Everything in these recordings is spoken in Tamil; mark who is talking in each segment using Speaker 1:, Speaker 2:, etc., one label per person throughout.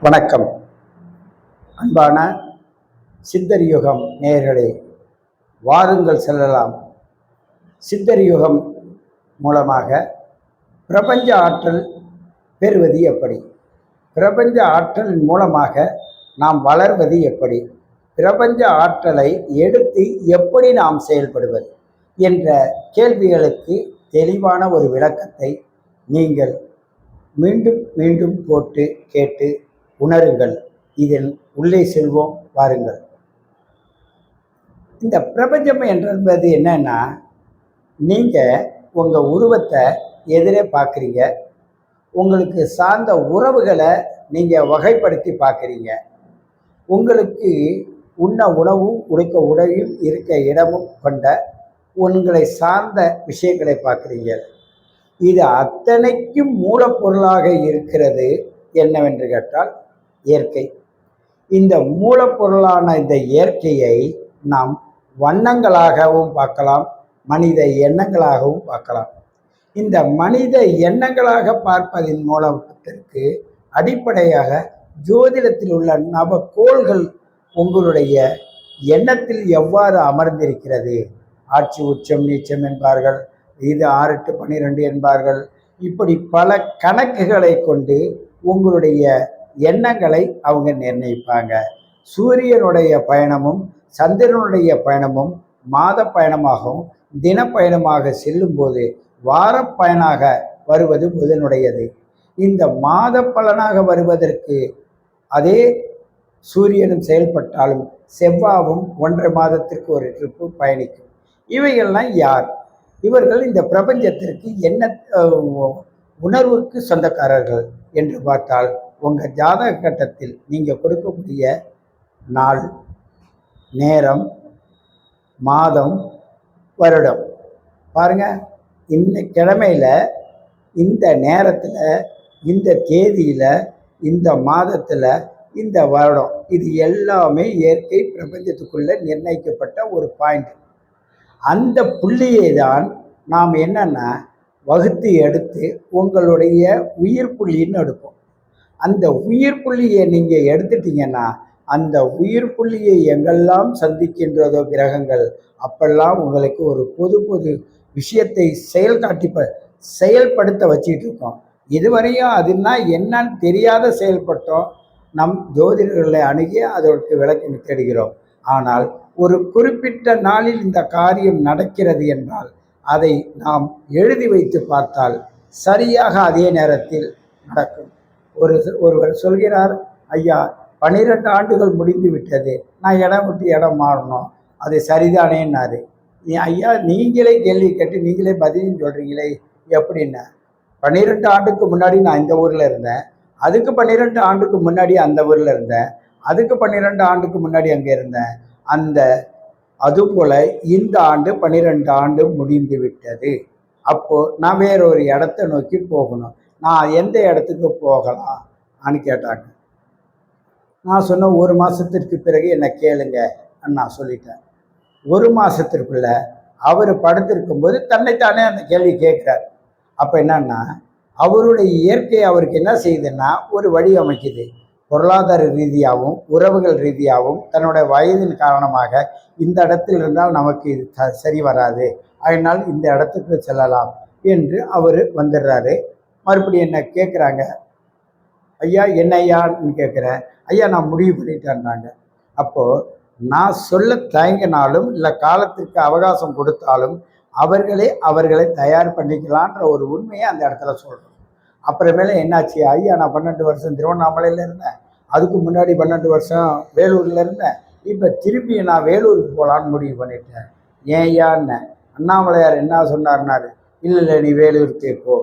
Speaker 1: வணக்கம். அன்பான சித்தர் யுகம் நேயர்களே, வாருங்கள் செல்லலாம். சித்தர் யுகம் மூலமாக பிரபஞ்ச ஆற்றல் பெறுவது எப்படி, பிரபஞ்ச ஆற்றல் மூலமாக நாம் வளர்வது எப்படி, பிரபஞ்ச ஆற்றலை எடுத்து எப்படி நாம் செயல்படுவது என்ற கேள்விகளுக்கு தெளிவான ஒரு விளக்கத்தை நீங்கள் மீண்டும் மீண்டும் போட்டு கேட்டு உணருங்கள். இதில் உள்ளே செல்வோம், வாருங்கள். இந்த பிரபஞ்சம் என்பது என்னன்னா, நீங்கள் உங்கள் உருவத்தை எதிரே பார்க்குறீங்க, உங்களுக்கு சார்ந்த உறவுகளை நீங்கள் வகைப்படுத்தி பார்க்குறீங்க, உங்களுக்கு உண்ண உணவும் உடுக்க உடையும் இருக்க இடமும் கொண்ட உங்களை சார்ந்த விஷயங்களை பார்க்குறீங்க. இது அத்தனைக்கும் மூலப்பொருளாக இருக்கிறது என்னவென்று கேட்டால் இயற்கை. இந்த மூலப்பொருளான இந்த இயற்கையை நாம் வண்ணங்களாகவும் பார்க்கலாம், மனித எண்ணங்களாகவும் பார்க்கலாம். இந்த மனித எண்ணங்களாக பார்ப்பதின் மூலத்திற்கு அடிப்படையாக ஜோதிடத்தில் உள்ள நவக்கோள்கள் உங்களுடைய எண்ணத்தில் எவ்வாறு அமர்ந்திருக்கிறது, ஆட்சி உச்சம் நீச்சம் என்பார்கள், இது 6-12 என்பார்கள். இப்படி பல கணக்குகளை கொண்டு உங்களுடைய எண்ணங்களை அவங்க நிர்ணயிப்பாங்க. சூரியனுடைய பயணமும் சந்திரனுடைய பயணமும் மாத பயணமாகவும் தின பயணமாக செல்லும்போது வார பயனாக வருவது புதனுடையது. இந்த மாத பலனாக வருவதற்கு அதே சூரியனும் செயல்பட்டாலும் செவ்வாவும் 1.5 மாதத்திற்கு ஒரு ட்ரிப்பு பயணிக்கும். இவைகள்லாம் யார்? இவர்கள் இந்த பிரபஞ்சத்திற்கு என்ன உணர்வுக்கு சொந்தக்காரர்கள் என்று பார்த்தால், உங்கள் ஜாதக கட்டத்தில் நீங்கள் கொடுக்கக்கூடிய நாள், நேரம், மாதம், வருடம் பாருங்கள். இந்த கிழமையில், இந்த நேரத்தில், இந்த தேதியில், இந்த மாதத்தில், இந்த வருடம், இது எல்லாமே இயற்கை பிரபஞ்சத்துக்குள்ளே நிர்ணயிக்கப்பட்ட ஒரு பாயிண்ட். அந்த புள்ளியை தான் நாம் என்னன்னா வகுத்து எடுத்து உங்களுடைய உயிர் புள்ளின்னு எடுப்போம். அந்த உயிர் புள்ளியை நீங்கள் எடுத்துட்டீங்கன்னா, அந்த உயிர் புள்ளியை எங்கெல்லாம் சந்திக்கின்றதோ கிரகங்கள், அப்பெல்லாம் உங்களுக்கு ஒரு பொது விஷயத்தை செயல்படுத்த வச்சுட்டு இருக்கோம். இதுவரையும் அதுனா என்னன்னு தெரியாத செயல்பட்டோம். நம் ஜோதிடர்களை அணுகி அதற்கு விளக்கி தேடுகிறோம். ஆனால் ஒரு குறிப்பிட்ட நாளில் இந்த காரியம் நடக்கிறது என்றால் அதை நாம் எழுதி வைத்து பார்த்தால் சரியாக அதே நேரத்தில் நடக்கும். ஒருவர் சொல்கிறார், ஐயா 12 ஆண்டுகள் முடிந்து விட்டது, நான் இடம் விட்டு இடம் மாறணும், அது சரிதானேன்னாரு. ஐயா நீங்களே கேள்வி கேட்டு நீங்களே பதிலும் சொல்கிறீங்களே எப்படின்னா, 12 ஆண்டுக்கு முன்னாடி நான் இந்த ஊரில் இருந்தேன், அதுக்கு 12 ஆண்டுக்கு முன்னாடி அந்த ஊரில் இருந்தேன், அதுக்கு 12 ஆண்டுக்கு முன்னாடி அங்கே இருந்தேன், அதுபோல் இந்த ஆண்டு 12 ஆண்டு முடிந்து விட்டது. அப்போது நான் வேறொரு இடத்த நோக்கி போகணும், நான் எந்த இடத்துக்கு போகலாம்னு கேட்டாங்க. நான் சொன்னேன், 1 மாதத்திற்கு பிறகு என்னை கேளுங்க நான் சொல்லிட்டேன். 1 மாதத்திற்குள்ள அவர் படுத்திருக்கும்போது தன்னைத்தானே அந்த கேள்வி கேட்குறார். அப்போ என்னன்னா, அவருடைய இயற்கை அவருக்கு என்ன செய்யுதுன்னா ஒரு வழி அமைக்குது. பொருளாதார ரீதியாகவும் உறவுகள் ரீதியாகவும் தன்னுடைய வயதின் காரணமாக இந்த இடத்தில் இருந்தால் நமக்கு இது சரி வராது, அதனால் இந்த இடத்துக்கு செல்லலாம் என்று அவர் வந்துடுறாரு. மறுபடியும் என்ன கேட்குறாங்க, ஐயா என்ன ஐயான்னு கேட்குறேன். ஐயா நான் முடிவு பண்ணிட்டேன்றாங்க. அப்போது நான் சொல்ல தயங்கினாலும் இல்லை காலத்திற்கு அவகாசம் கொடுத்தாலும் அவர்களை தயார் பண்ணிக்கலான்ற ஒரு உண்மையை அந்த இடத்துல சொல்கிறோம். அப்புறமேல என்னாச்சு, ஐயா நான் 12 வருஷம் திருவண்ணாமலையில் இருந்தேன், அதுக்கு முன்னாடி 12 வருஷம் வேலூரில் இருந்தேன், இப்போ திருப்பி நான் வேலூருக்கு போகலான்னு முடிவு பண்ணிட்டேன். ஏன் ஐயான்னு அண்ணாமலையார் என்ன சொன்னார்னாரு, இல்லை நீ வேலூருக்கு போ,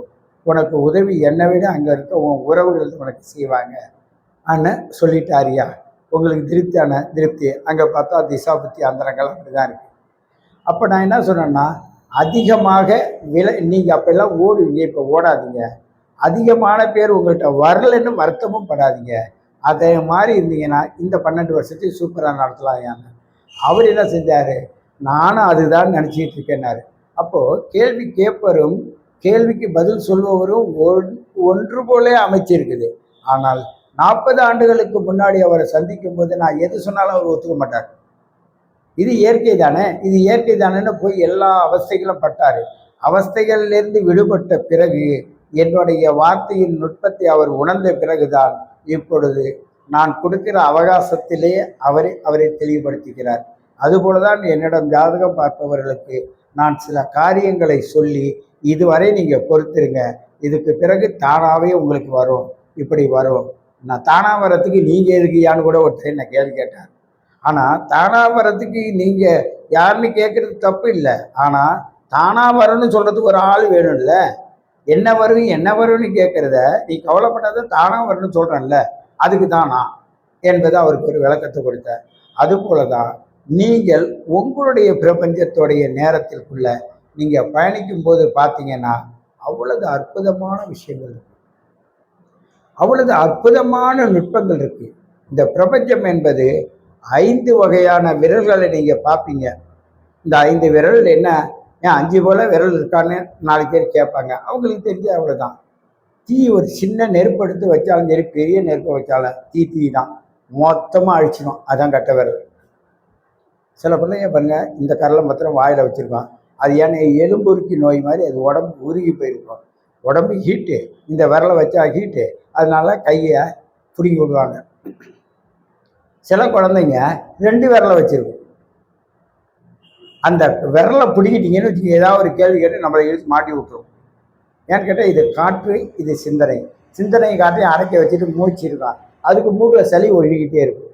Speaker 1: உனக்கு உதவி என்னை விட அங்கே இருக்க உன் உறவுகள் உனக்கு செய்வாங்க அன்னு சொல்லிட்டாரியா. உங்களுக்கு திருப்தி. அங்கே பார்த்தா திசா புத்தி அந்தரங்கள் அப்படி தான் இருக்குது. அப்போ நான் என்ன சொன்னேன்னா, அதிகமாக நீங்கள் அப்போல்லாம் ஓடுவீங்க, இப்போ ஓடாதீங்க. அதிகமான பேர் உங்கள்கிட்ட வரலன்னு வருத்தமும் படாதீங்க. அதே மாதிரி இருந்தீங்கன்னா இந்த 12 வருஷத்தையும் சூப்பராக நடத்தலாம். ஏன்னு அவர் என்ன செஞ்சார், நானும் அதுதான் நினச்சிக்கிட்டு இருக்கேன்னாரு. அப்போது கேள்வி கேட்பவரும் கேள்விக்கு பதில் சொல்பவரும் ஒன்று போலே அமைச்சிருக்குது. ஆனால் 40 ஆண்டுகளுக்கு முன்னாடி அவரை சந்திக்கும் போது நான் எது சொன்னாலும் அவர் ஒத்துக்க மாட்டார். இது இயற்கை தானே, இது இயற்கை தானேன்னு போய் எல்லா அவஸ்தைகளும் பட்டார். அவஸ்தைகளிலிருந்து விடுபட்ட பிறகு என்னுடைய வார்த்தையின் நுட்பத்தை அவர் உணர்ந்த பிறகுதான் இப்பொழுது நான் கொடுக்கிற அவகாசத்திலே அவரை தெளிவுபடுத்துகிறார். அதுபோலதான் என்னிடம் ஜாதகம் பார்ப்பவர்களுக்கு நான் சில காரியங்களை சொல்லி, இதுவரை நீங்கள் பொறுத்துருங்க, இதுக்கு பிறகு தானாகவே உங்களுக்கு வரும், இப்படி வரும். நான் தானாக வரத்துக்கு நீங்கள் எதுக்குயான்னு கூட ஒருத்தர் என்ன கேள்வி கேட்டார். ஆனால் தானாக வரத்துக்கு நீங்கள் யாருன்னு கேட்குறது தப்பு இல்லை. ஆனால் தானாக வரும்னு சொல்கிறதுக்கு ஒரு ஆள் வேணும்ல. என்ன வரும் என்ன வரும்னு கேட்குறத நீ கவலைப்படாத, தானாக வரும்னு சொல்கிறேன்ல, அதுக்கு தானா என்பது அவருக்கு ஒரு விளக்கத்தை கொடுத்தார். அதுபோல தான் நீங்கள் உங்களுடைய பிரபஞ்சத்துடைய நேரத்திற்குள்ள நீங்கள் பயணிக்கும் போது பார்த்தீங்கன்னா அவ்வளவு அற்புதமான விஷயங்கள் இருக்கு, அவ்வளவு அற்புதமான நுட்பங்கள் இருக்கு. இந்த பிரபஞ்சம் என்பது 5 வகையான விரல்களை நீங்கள் பார்ப்பீங்க. இந்த 5 விரல் என்ன, ஏன் 5 போல விரல் இருக்கான்னு 4 பேர் கேட்பாங்க. அவங்களுக்கு தெரிஞ்ச அவ்வளோதான். தீ ஒரு சின்ன நெருப்பு எடுத்து வச்சாலும் சரி, பெரிய நெருப்பை வச்சாலும் தீ தான் மொத்தமாக அழிச்சிடும். அதான் கட்ட விரல். சில பிள்ளைங்க பாருங்க, இந்த கரலை மாத்திரம் வாயில் வச்சுருக்கோம். அது ஏன்னா எலும்புருக்கி நோய் மாதிரி அது உடம்பு உருகி போயிருக்கும். உடம்பு ஹீட்டு, இந்த விரலை வச்சா ஹீட்டு, அதனால கையை பிடிங்கி விடுவாங்க. சில குழந்தைங்க 2 விரலை வச்சுருக்கும். அந்த விரலை பிடிக்கிட்டீங்கன்னு வச்சுக்க, ஏதாவது ஒரு கேள்வி கேட்டு நம்மளை இழுத்து மாட்டி விட்டுரும். ஏன்னு கேட்டால் இது காற்று, இது சிந்தனை. சிந்தனை காற்றையும் அடக்கி வச்சுட்டு மூச்சு இருக்கான், அதுக்கு மூக்கில் சளி ஒழுகிக்கிட்டே இருக்கும்.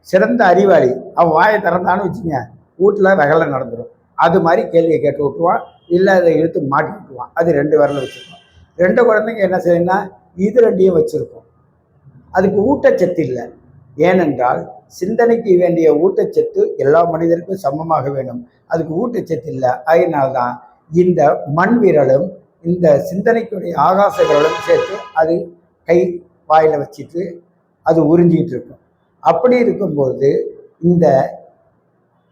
Speaker 1: சிறந்த அறிவாளி அவன் வாயை திறந்தான்னு வச்சுங்க, வீட்டில் ரகலை நடந்துடும். அது மாதிரி கேள்வியை கேட்டு விட்டுருவான், இல்லை அதை இழுத்து மாட்டி விட்டுருவான். அது 2 விரலை வச்சுருக்கோம். 2 குழந்தைங்க என்ன செய்யணும்னா இது 2ஐயும் வச்சுருக்கோம். அதுக்கு ஊட்டச்சத்து இல்லை. ஏனென்றால் சிந்தனைக்கு வேண்டிய ஊட்டச்சத்து எல்லா மனிதருக்கும் சமமாக வேணும். அதுக்கு ஊட்டச்சத்து இல்லை. அதனால்தான் இந்த மண் விரலும் இந்த சிந்தனைக்குடைய ஆகாச விரலும் சேர்த்து அது கை வாயில் வச்சுட்டு அது உறிஞ்சிக்கிட்டு இருக்கும். அப்படி இருக்கும்போது இந்த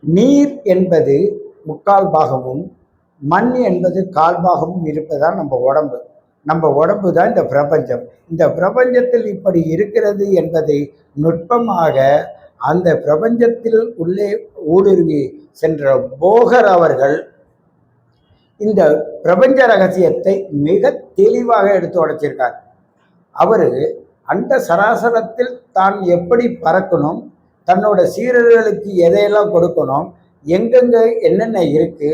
Speaker 1: நீர் என்பது 3/4 பாகமும் மண் என்பது 1/4 பாகமும் இருப்பதுதான் நம்ம உடம்பு. நம்ம உடம்பு தான் இந்த பிரபஞ்சம். இந்த பிரபஞ்சத்தில் இப்படி இருக்கிறது என்பதை நுட்பமாக அந்த பிரபஞ்சத்தில் உள்ளே ஊடுருவி சென்ற போகர் அவர்கள் இந்த பிரபஞ்ச ரகசியத்தை மிக தெளிவாக எடுத்து உடைச்சிருக்கார். அவர் அந்த சராசரத்தில் தான் எப்படி பறக்கணும், தன்னோட சீரர்களுக்கு எதையெல்லாம் கொடுக்கணும், எங்கெங்க என்னென்ன இருக்கு,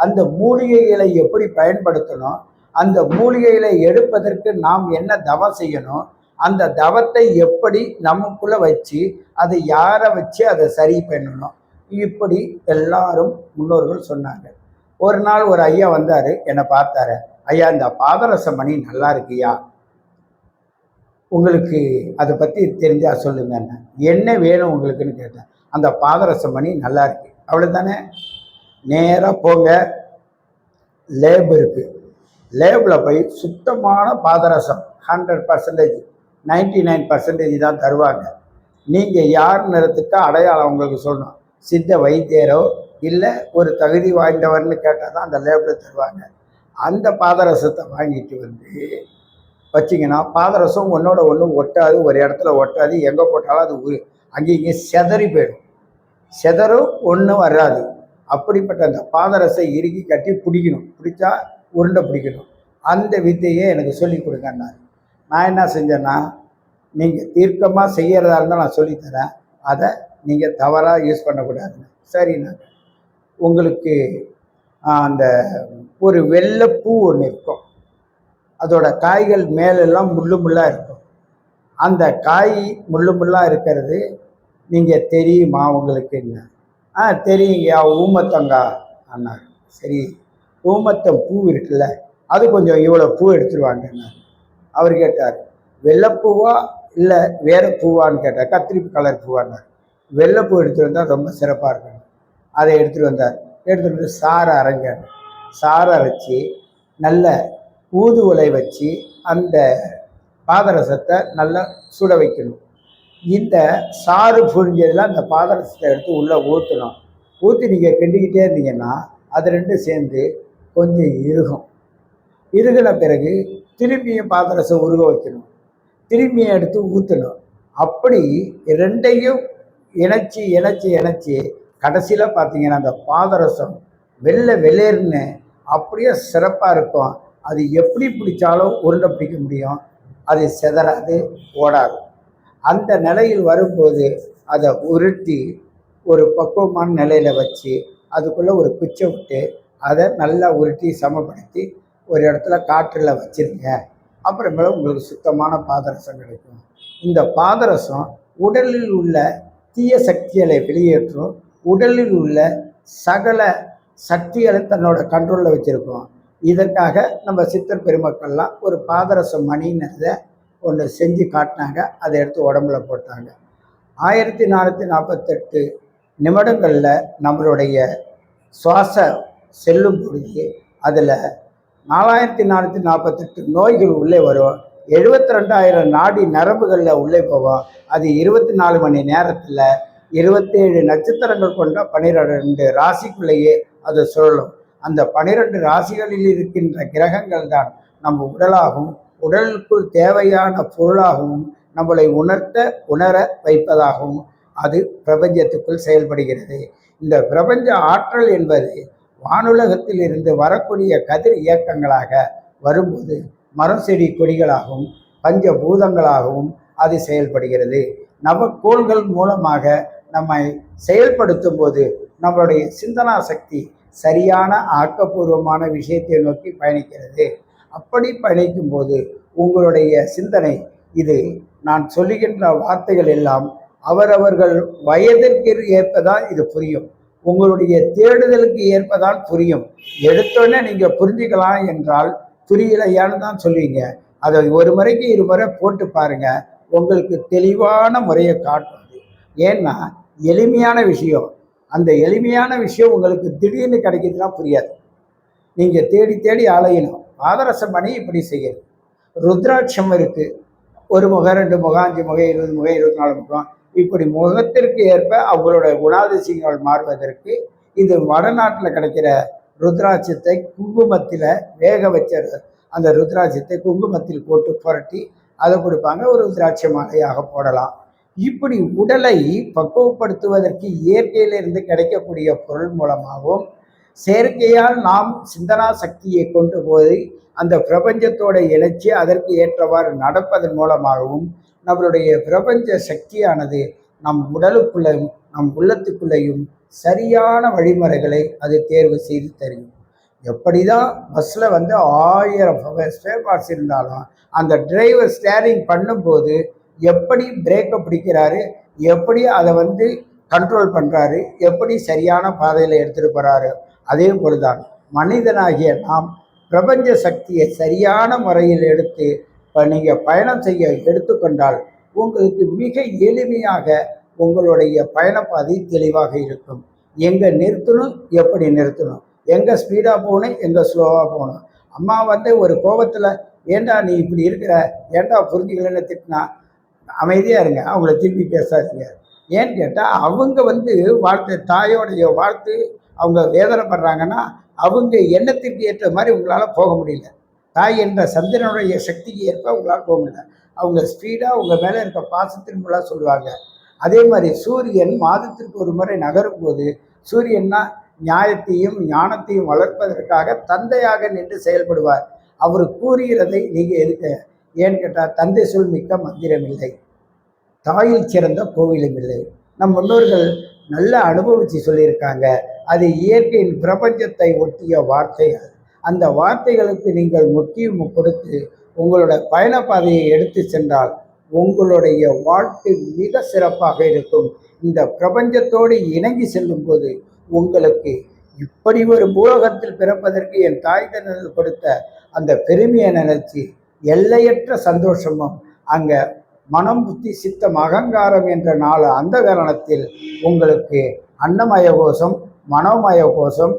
Speaker 1: அந்த மூலிகைகளை எப்படி பயன்படுத்தணும், அந்த மூலிகைகளை எடுப்பதற்கு நாம் என்ன தவம் செய்யணும், அந்த தவத்தை எப்படி நமக்குள்ள வச்சு அதை யாரை வச்சு அதை சரி பண்ணணும், இப்படி எல்லாரும் முன்னோர்கள் சொன்னாங்க. ஒரு நாள் ஒரு ஐயா வந்தார், என்னை பார்த்தாரு. ஐயா, இந்த பாதரச மணி நல்லா இருக்குயா, உங்களுக்கு அதை பற்றி தெரிஞ்சால் சொல்லுங்கன்னு. என்ன வேணும் உங்களுக்குன்னு கேட்டேன். அந்த பாதரச மணி நல்லா இருக்கு, அவ்வளோதானே. நேராக போங்க, லேப் இருக்குது, லேபில் போய் சுத்தமான பாதரசம் 100%, 99% தான் தருவாங்க. நீங்கள் யார் நேரத்துக்கு அடையாளம் உங்களுக்கு சொல்லணும். சித்த வைத்தியரோ இல்லை ஒரு தகுதி வாய்ந்தவர்னு கேட்டால் தான் அந்த லேபில் தருவாங்க. அந்த பாதரசத்தை வாங்கிட்டு வந்து வச்சிங்கன்னா பாதரசம் ஒன்றோட ஒன்று ஒட்டாது, ஒரு இடத்துல ஒட்டாது, எங்கே போட்டாலும் அது அங்கேயும் இங்கே செதறி போயிடும். செதறும், ஒன்றும் வராது. அப்படிப்பட்ட அந்த பாதரசை இறுக்கி கட்டி பிடிக்கணும், பிடிச்சா உருண்டை பிடிக்கணும். அந்த வித்தையை எனக்கு சொல்லி கொடுங்கன்னாரு. நான் என்ன செஞ்சேன்னா, நீங்கள் தீர்க்கமாக செய்கிறதா இருந்தால் நான் சொல்லித்தரேன், அதை நீங்கள் தவறாக யூஸ் பண்ணக்கூடாதுன்னு. சரிண்ணா, உங்களுக்கு அந்த ஒரு வெள்ளைப்பூ ஒன்று இருக்கும், அதோட காய்கள் மேலெல்லாம் முள்ளு முள்ளாக இருக்கும். அந்த காய் முள்ளு முள்ளாக இருக்கிறது நீங்கள் தெரியுமா உங்களுக்குன்னு? தெரியுங்கய்யா, ஊமத்தங்காய் அண்ணார். சரி, ஊமத்தம் பூ இருக்குல்ல, அது கொஞ்சம் இவ்வளோ பூ எடுத்துருவாங்கண்ணா. அவர் கேட்டார், வெள்ளைப்பூவா இல்லை வேறு பூவான்னு கேட்டார். கத்திரி கலர் பூவான்னார். வெள்ளைப்பூ எடுத்துகிட்டு வந்தால் ரொம்ப சிறப்பாக இருக்கும். அதை எடுத்துகிட்டு வந்தார். எடுத்துகிட்டு வந்து சாறை அரைஞ்சார். சாறை அரைச்சி நல்ல ஊதுவலை வச்சு அந்த பாதரசத்தை நல்லா சுட வைக்கணும். இந்த சாறு புரிஞ்சதில் அந்த பாதரசத்தை எடுத்து உள்ளே ஊற்றணும். ஊற்றி நீங்கள் கிண்டிக்கிட்டே இருந்தீங்கன்னா அது ரெண்டும் சேர்ந்து கொஞ்சம் இறுகும். இறுகின பிறகு திரும்பியும் பாதரசம் உருக வைக்கணும். திரும்பி எடுத்து ஊற்றணும். அப்படி ரெண்டையும் இணைச்சி இணைச்சி இணைச்சி கடைசியில் பார்த்தீங்கன்னா அந்த பாதரசம் வெள்ளை வெளியேறுன்னு அப்படியே சிறப்பாக இருக்கும். அது எப்படி பிடிச்சாலும் உருண்டை பிடிக்க முடியும், அது சிதறாது, ஓடாது. அந்த நிலையில் வரும்போது அதை உருட்டி ஒரு பக்குவமான நிலையில் வச்சு அதுக்குள்ளே ஒரு குச்சை விட்டு அதை நல்லா உருட்டி சமப்படுத்தி ஒரு இடத்துல காற்றில் வச்சிருங்க. அப்புறமேல உங்களுக்கு சுத்தமான பாதரசம் கிடைக்கும். இந்த பாதரசம் உடலில் உள்ள தீய சக்திகளை வெளியேற்றும், உடலில் உள்ள சகல சக்திகளை தன்னோட கண்ட்ரோலில் வச்சுருக்கோம். இதற்காக நம்ம சித்தர் பெருமக்கள்லாம் ஒரு பாதரச மணின்றதை ஒன்று செஞ்சு காட்டினாங்க. அதை எடுத்து உடம்புல போட்டாங்க. 1448 நிமிடங்களில் நம்மளுடைய சுவாச செல்லும் பொழுது அதில் 4448 நோய்கள் உள்ளே வரும். 72,000 நாடி நரம்புகளில் உள்ளே போகும். அது 24 மணி நேரத்தில் 27 நட்சத்திரங்கள் கொண்ட 12 ராசிக்குள்ளேயே அது சுழலும். அந்த 12 ராசிகளில் இருக்கின்ற கிரகங்கள் தான் நம்ம உடலாகவும் உடலுக்குள் தேவையான பொருளாகவும் நம்மளை உணர வைப்பதாகவும் அது பிரபஞ்சத்துக்குள் செயல்படுகிறது. இந்த பிரபஞ்ச ஆற்றல் என்பது வானுலகத்தில் இருந்து வரக்கூடிய கதிர் இயக்கங்களாக வரும்போது மரம் செடி கொடிகளாகவும் பஞ்சபூதங்களாகவும் அது செயல்படுகிறது. நவக்கோள்கள் மூலமாக நம்மை செயல்படுத்தும் போது நம்மளுடைய சிந்தனா சக்தி சரியான ஆக்கப்பூர்வமான விஷயத்தை நோக்கி பயணிக்கிறது. அப்படி பயணிக்கும் போது உங்களுடைய சிந்தனை, இது நான் சொல்லுகின்ற வார்த்தைகள் எல்லாம் அவரவர்கள் வயதிற்கு ஏற்பதான் இது புரியும், உங்களுடைய தேடுதலுக்கு ஏற்பதான் புரியும். எடுத்தோடனே நீங்கள் புரிஞ்சுக்கலாம் என்றால் புரியலையான்னு தான் சொல்லுவீங்க. அதை ஒரு முறைக்கு இருமுறை போட்டு பாருங்க, உங்களுக்கு தெளிவான முறையை காட்டும். ஏன்னா எளிமையான விஷயம், அந்த எளிமையான விஷயம் உங்களுக்கு திடீர்னு கிடைக்கிறதுனா புரியாது. நீங்கள் தேடி தேடி அலையணும். பாதரச மணி இப்படி செய்யணும். ருத்ராட்சம் இருக்குது, ஒரு முகம், 2 முகம், 5 முகம், 20 முகம், 24 முகம், இப்படி முகத்திற்கு ஏற்ப அவங்களோட குணாதிசயங்கள் மாறுவதற்கு இது வடநாட்டில் கிடைக்கிற ருத்ராட்சத்தை குங்குமத்தில் வேக வச்ச அந்த ருத்ராட்சத்தை குங்குமத்தில் போட்டு புரட்டி அதை கொடுப்பாங்க. ஒரு ருத்ராட்ச மாலையாக போடலாம். இப்படி உடலை பக்குவப்படுத்துவதற்கு இயற்கையிலிருந்து கிடைக்கக்கூடிய பொருள் மூலமாகவும் செயற்கையால் நாம் சிந்தனா சக்தியை கொண்டு போய் அந்த பிரபஞ்சத்தோட இணைச்சி அதற்கு ஏற்றவாறு நடப்பதன் மூலமாகவும் நம்மளுடைய பிரபஞ்ச சக்தியானது நம் உடலுக்குள்ளையும் நம் உள்ளத்துக்குள்ளேயும் சரியான வழிமுறைகளை அது தேர்வு செய்து தரும். எப்படி தான் பஸ்ஸில் 1000 ஸ்பேர் பார்ட்ஸ் இருந்தாலும் அந்த டிரைவர் ஸ்டேரிங் பண்ணும்போது எப்படி பிரேக்கை பிடிக்கிறாரு, எப்படி அதை கண்ட்ரோல் பண்ணுறாரு, எப்படி சரியான பாதையில் எடுத்துகிட்டு போகிறாரு, அதே போல்தான் மனிதனாகிய நாம் பிரபஞ்ச சக்தியை சரியான முறையில் எடுத்து நீங்கள் பயணம் செய்ய எடுத்துக்கொண்டால் உங்களுக்கு மிக எளிமையாக உங்களுடைய பயணப்பாதை தெளிவாக இருக்கும். எங்கே நிறுத்தணும், எப்படி நிறுத்தணும், எங்கே ஸ்பீடாக போகணும், எங்கே ஸ்லோவாக போகணும். அம்மா ஒரு கோபத்தில் ஏண்டா நீ இப்படி இருக்கிற, ஏண்டா புரிஞ்சுக்கலன்னு திட்டினா அமைதியாக இருங்க, அவங்கள திருப்பி பேசாதீங்க. ஏன்னு கேட்டால் அவங்க வாழ்த்து தாயோடைய வாழ்த்து அவங்க வேதனைப்படுறாங்கன்னா அவங்க எண்ணத்திற்கு ஏற்ற மாதிரி உங்களால் போக முடியல. தாய் என்ற சந்திரனுடைய சக்திக்கு ஏற்ப உங்களால் போக முடியல. அவங்க ஸ்பீடாக உங்கள் மேலே இருக்க பாசத்தின் மூலம் சொல்லுவாங்க. அதே மாதிரி சூரியன் மாதத்திற்கு ஒரு முறை நகரும் போது சூரியன்னா நியாயத்தையும் ஞானத்தையும் வளர்ப்பதற்காக தந்தையாக நின்று செயல்படுவார். அவர் கூறுகிறதை நீங்கள் எதுக்க, ஏன்னு கேட்டால் தந்தை சொல் மிக்க மந்திரம் இல்லை, தாயில் சிறந்த கோவிலும் இல்லை. நம் முன்னோர்கள் நல்லா அனுபவித்து சொல்லியிருக்காங்க. அது இயற்கையின் பிரபஞ்சத்தை ஒட்டிய வார்த்தைகள். அந்த வார்த்தைகளுக்கு நீங்கள் முக்கியம் கொடுத்து உங்களோட பயணப்பாதையை எடுத்து சென்றால் உங்களுடைய வாழ்க்கை மிக சிறப்பாக இருக்கும். இந்த பிரபஞ்சத்தோடு இணங்கி செல்லும் போது உங்களுக்கு இப்படி ஒரு பூலோகத்தில் பிறப்பதற்கு என் தாய் தந்தையர் கொடுத்த அந்த பெருமையை நினைச்சு எல்லையற்ற சந்தோஷமும் அங்கே மனம் புத்தி சித்தம் அகங்காரம் என்ற 4 அந்த காரணத்தில் உங்களுக்கு அன்னமய கோஷம், மனோமய கோஷம்,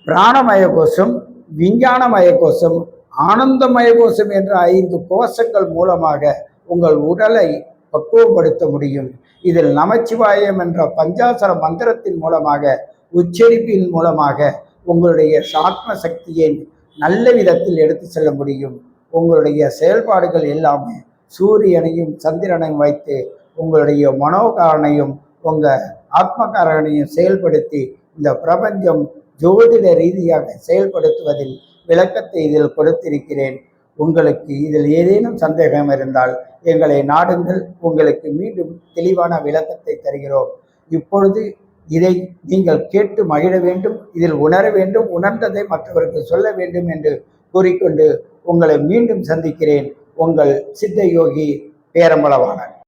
Speaker 1: பிராணமய கோஷம், விஞ்ஞானமய கோஷம், ஆனந்தமய கோஷம் என்ற 5 கோஷங்கள் மூலமாக உங்கள் உடலை பக்குவப்படுத்த முடியும். இதில் நமச்சிவாயம் என்ற பஞ்சாசர மந்திரத்தின் மூலமாக உச்சரிப்பின் மூலமாக உங்களுடைய ஆத்ம சக்தியை நல்ல விதத்தில் எடுத்து செல்ல முடியும். உங்களுடைய செயல்பாடுகள் எல்லாமே சூரியனையும் சந்திரனையும் வைத்து உங்களுடைய மனோகாரனையும் உங்கள் ஆத்மகாரனையும் செயல்படுத்தி இந்த பிரபஞ்சம் ஜோதிட ரீதியாக செயல்படுத்துவதில் விளக்கத்தை இதில் கொடுத்திருக்கிறேன். உங்களுக்கு இதில் ஏதேனும் சந்தேகம் இருந்தால் எங்களை நாடுங்கள், உங்களுக்கு மீண்டும் தெளிவான விளக்கத்தை தருகிறோம். இப்பொழுது இதை நீங்கள் கேட்டு மகிழ வேண்டும், இதில் உணர வேண்டும், உணர்ந்ததை மற்றவருக்கு சொல்ல வேண்டும் என்று கூறிக்கொண்டு உங்களை மீண்டும் சந்திக்கிறேன். உங்கள் சித்த யோகி பேரம்பலவாணன்.